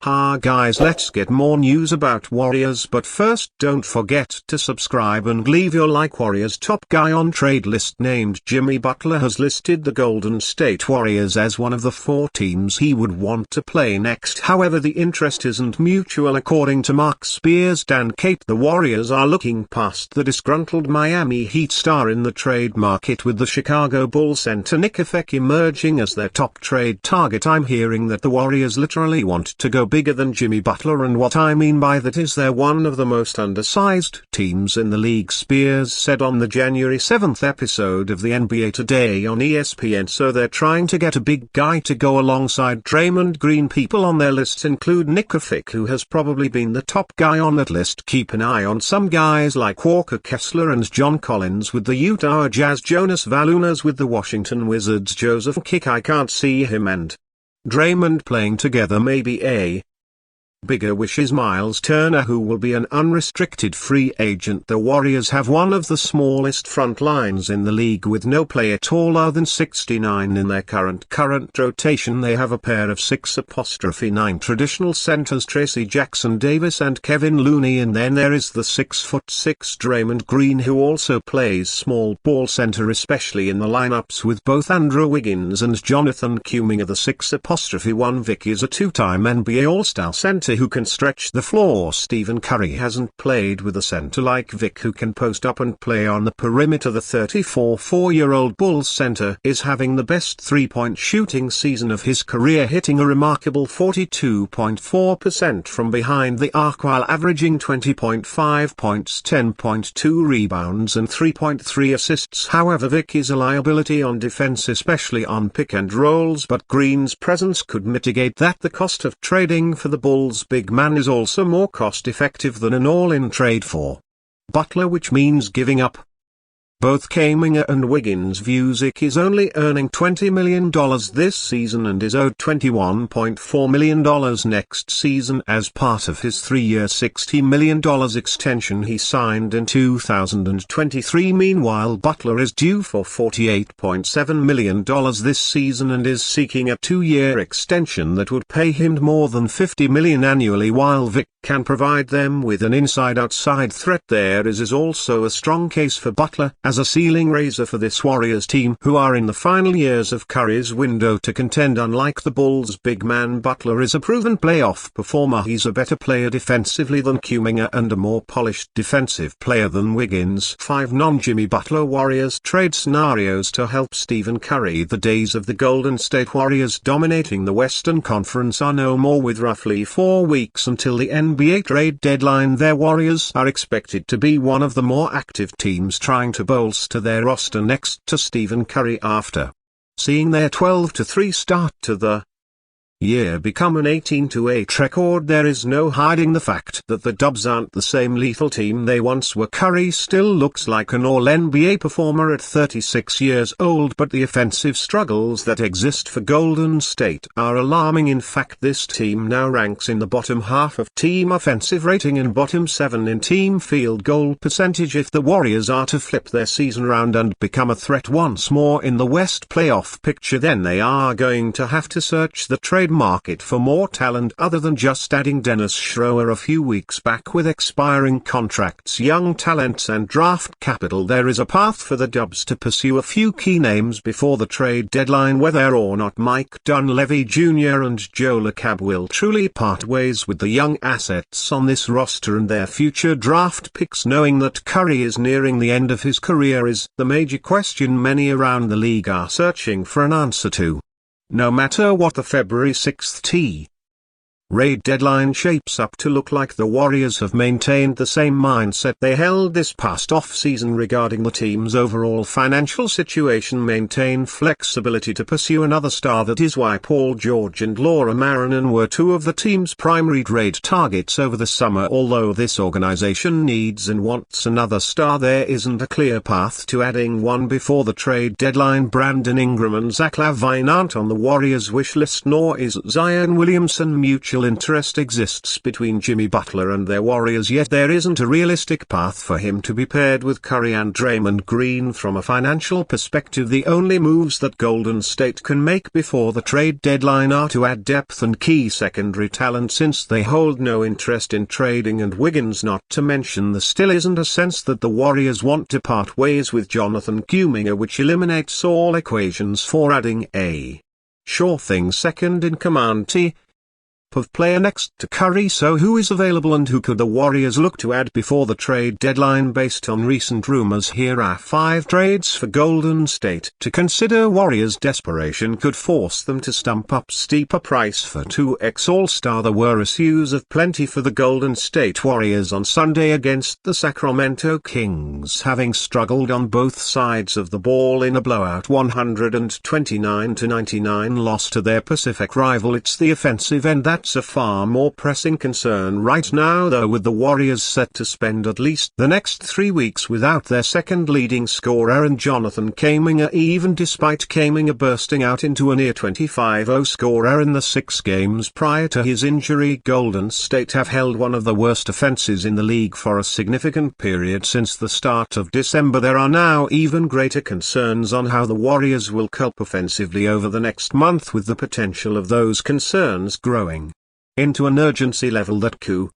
Ha guys, let's get more news about Warriors, but first don't forget to subscribe and leave your like. Warriors top guy on trade list named Jimmy Butler has listed the Golden State Warriors as one of the 4 teams he would want to play next. However, the interest isn't mutual according to Mark Spears. Dan Cape, the Warriors are looking past the disgruntled Miami Heat star in the trade market, with the Chicago Bulls center Vucevic emerging as their top trade target. I'm hearing that the Warriors literally want to go bigger than Jimmy Butler, and what I mean by that is they're one of the most undersized teams in the league, Spears said on the January 7th episode of the NBA Today on ESPN. So they're trying to get a big guy to go alongside Draymond Green. People on their lists include Vucevic, who has probably been the top guy on that list. Keep an eye on some guys like Walker Kessler and John Collins with the Utah Jazz, Jonas Valanciunas with the Washington Wizards, Joseph Kick. I can't see him and Draymond playing together. Maybe a bigger wish is Miles Turner, who will be an unrestricted free agent. The Warriors have one of the smallest front lines in the league, with no player taller than 6'9" in their current rotation. They have a pair of 6'9" traditional centers, Tracy Jackson Davis and Kevin Looney, and then there is the 6'6" Draymond Green, who also plays small ball center, especially in the lineups with both Andrew Wiggins and Jonathan Kuminga. The 6'1" Vic is a 2-time NBA All-Star center who can stretch the floor. Stephen Curry hasn't played with a center like Vic, who can post up and play on the perimeter. The 34-year-old Bulls center is having the best three-point shooting season of his career, hitting a remarkable 42.4% from behind the arc while averaging 20.5 points, 10.2 rebounds and 3.3 assists. However, Vic is a liability on defense, especially on pick and rolls, but Green's presence could mitigate that. The cost of trading for the Bulls big man is also more cost-effective than an all-in trade for Butler, which means giving up both Kuminga and Wiggins. Vucevic is only earning $20 million this season and is owed $21.4 million next season as part of his 3-year $60 million extension he signed in 2023. Meanwhile, Butler is due for $48.7 million this season and is seeking a 2-year extension that would pay him more than $50 million annually. While Vic can provide them with an inside-outside threat, there is also a strong case for Butler as a ceiling raiser for this Warriors team, who are in the final years of Curry's window to contend. Unlike the Bulls big man, Butler is a proven playoff performer. He's a better player defensively than Kuminga and a more polished defensive player than Wiggins. 5 non-Jimmy Butler Warriors trade scenarios to help Stephen Curry. The days of the Golden State Warriors dominating the Western Conference are no more. With roughly 4 weeks until the NBA trade deadline, their Warriors are expected to be one of the more active teams trying to bolster their roster next to Stephen Curry after seeing their 12-3 start to the year become an 18-8 record. There is no hiding the fact that the Dubs aren't the same lethal team they once were. Curry still looks like an all-NBA performer at 36 years old, but the offensive struggles that exist for Golden State are alarming. In fact, this team now ranks in the bottom half of team offensive rating and bottom 7 in team field goal percentage. If the Warriors are to flip their season round and become a threat once more in the West playoff picture, then they are going to have to search the trade market for more talent other than just adding Dennis Schroeder a few weeks back. With expiring contracts, young talents and draft capital, there is a path for the Dubs to pursue a few key names before the trade deadline. Whether or not Mike Dunleavy Jr. and Joe LaCab will truly part ways with the young assets on this roster and their future draft picks, knowing that Curry is nearing the end of his career, is the major question many around the league are searching for an answer to. No matter what the February 6th trade deadline shapes up to look like, the Warriors have maintained the same mindset they held this past off-season regarding the team's overall financial situation. Maintain flexibility to pursue another star. That is why Paul George and Laura Markkanen were 2 of the team's primary trade targets over the summer. Although this organization needs and wants another star, there isn't a clear path to adding one before the trade deadline. Brandon Ingram and Zach LaVine aren't on the Warriors' wish list, nor is Zion Williamson. Mutual financial interest exists between Jimmy Butler and their Warriors, yet there isn't a realistic path for him to be paired with Curry and Draymond Green. From a financial perspective, the only moves that Golden State can make before the trade deadline are to add depth and key secondary talent, since they hold no interest in trading and Wiggins, not to mention there still isn't a sense that the Warriors want to part ways with Jonathan Kuminga, which eliminates all equations for adding a sure thing second in command type of player next to Curry. So who is available and who could the Warriors look to add before the trade deadline? Based on recent rumors, here are 5 trades for Golden State to consider. Warriors' desperation could force them to stump up steeper price for 2x All-Star. There were issues of plenty for the Golden State Warriors on Sunday against the Sacramento Kings, having struggled on both sides of the ball in a blowout 129-99 loss to their Pacific rival. It's the offensive end that's a far more pressing concern right now, though, with the Warriors set to spend at least the next 3 weeks without their second leading scorer and Jonathan Kuminga, even despite Kuminga bursting out into a near 25-0 scorer in the 6 games prior to his injury. Golden State have held one of the worst offenses in the league for a significant period since the start of December. There are now even greater concerns on how the Warriors will cope offensively over the next month, with the potential of those concerns growing into an urgency level that could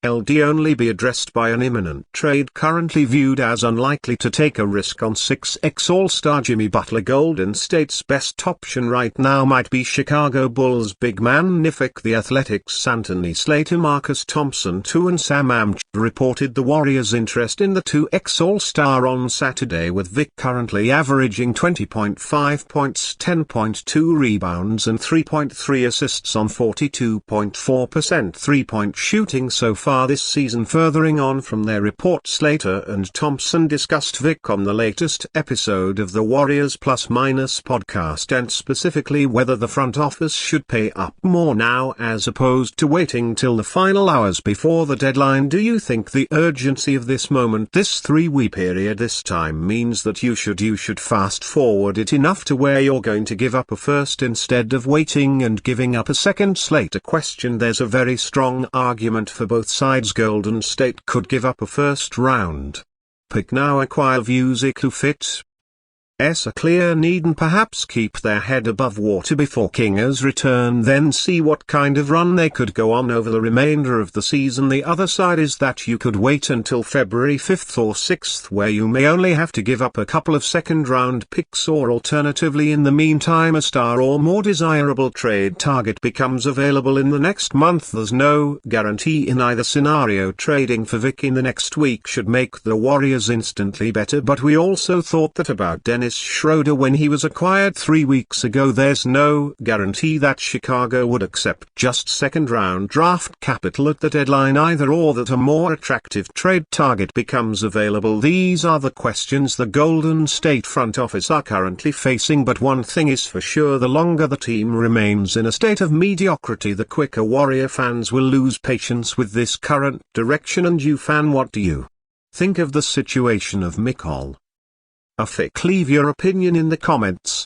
only be addressed by an imminent trade. Currently viewed as unlikely to take a risk on 6x All-Star Jimmy Butler, Golden State's best option right now might be Chicago Bulls big man Nifik. The Athletics' Anthony Slater, Marcus Thompson II and Sam Amick reported the Warriors' interest in the 2x All-Star on Saturday, with Vic currently averaging 20.5 points, 10.2 rebounds and 3.3 assists on 42.4% three-point shooting so far this season. Furthering on from their report, Slater and Thompson discussed Vic on the latest episode of the Warriors Plus Minus podcast, and specifically whether the front office should pay up more now as opposed to waiting till the final hours before the deadline. Do you think the urgency of this moment, this 3-week period this time, means that you should fast forward it enough to where you're going to give up a first instead of waiting and giving up a second? Slater questioned. There's a very strong argument for both sides. Golden State could give up a first-round pick now, acquire Vucevic, who fits a clear need, and perhaps keep their head above water before Kuminga's return, then see what kind of run they could go on over the remainder of the season. The other side is that you could wait until February 5th or 6th, where you may only have to give up a couple of second-round picks, or alternatively in the meantime a star or more desirable trade target becomes available in the next month. There's no guarantee in either scenario. Trading for Vic in the next week should make the Warriors instantly better, but we also thought that about Dennis Schroeder when he was acquired 3 weeks ago. There's no guarantee that Chicago would accept just second-round draft capital at the deadline either, or that a more attractive trade target becomes available. These are the questions the Golden State front office are currently facing, but one thing is for sure: the longer the team remains in a state of mediocrity, the quicker Warrior fans will lose patience with this current direction. And you fan, what do you think of the situation of Mikal? Leave your opinion in the comments.